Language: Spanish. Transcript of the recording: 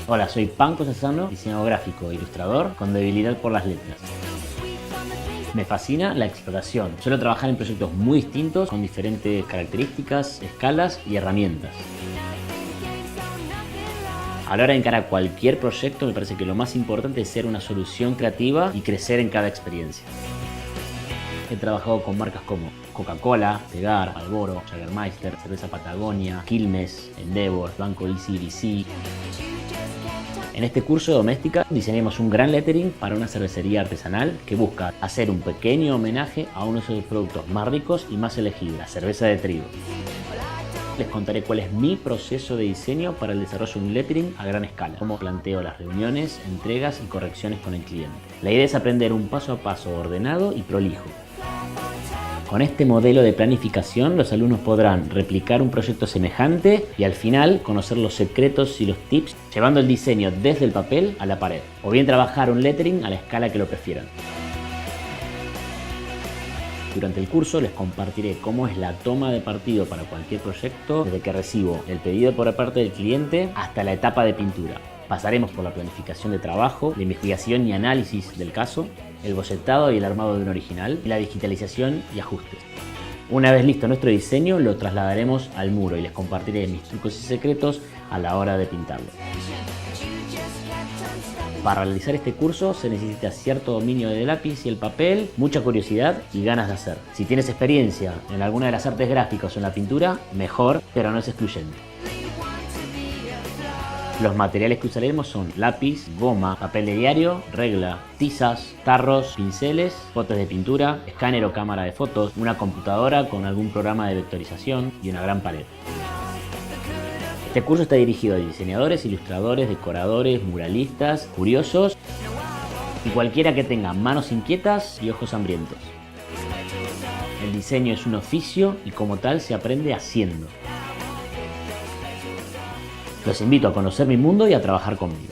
Hola, soy Panco Sassano, diseñador gráfico e ilustrador con debilidad por las letras. Me fascina la exploración. Suelo trabajar en proyectos muy distintos, con diferentes características, escalas y herramientas. A la hora de encarar cualquier proyecto, me parece que lo más importante es ser una solución creativa y crecer en cada experiencia. He trabajado con marcas como Coca-Cola, Pegar, Marlboro, Jägermeister, Cerveza Patagonia, Quilmes, Endeavor, Banco ICBC. En este curso de doméstica diseñamos un gran lettering para una cervecería artesanal que busca hacer un pequeño homenaje a uno de sus productos más ricos y más elegidos, la cerveza de trigo. Les contaré cuál es mi proceso de diseño para el desarrollo de un lettering a gran escala, cómo planteo las reuniones, entregas y correcciones con el cliente. La idea es aprender un paso a paso ordenado y prolijo. Con este modelo de planificación, los alumnos podrán replicar un proyecto semejante y al final conocer los secretos y los tips, llevando el diseño desde el papel a la pared, o bien trabajar un lettering a la escala que lo prefieran. Durante el curso les compartiré cómo es la toma de partido para cualquier proyecto, desde que recibo el pedido por parte del cliente hasta la etapa de pintura. Pasaremos por la planificación de trabajo, la investigación y análisis del caso, el bocetado y el armado de un original, y la digitalización y ajustes. Una vez listo nuestro diseño, lo trasladaremos al muro y les compartiré mis trucos y secretos a la hora de pintarlo. Para realizar este curso se necesita cierto dominio del lápiz y el papel, mucha curiosidad y ganas de hacer. Si tienes experiencia en alguna de las artes gráficas o en la pintura, mejor, pero no es excluyente. Los materiales que usaremos son lápiz, goma, papel de diario, regla, tizas, tarros, pinceles, botes de pintura, escáner o cámara de fotos, una computadora con algún programa de vectorización y una gran pared. Este curso está dirigido a diseñadores, ilustradores, decoradores, muralistas, curiosos y cualquiera que tenga manos inquietas y ojos hambrientos. El diseño es un oficio y como tal se aprende haciendo. Los invito a conocer mi mundo y a trabajar conmigo.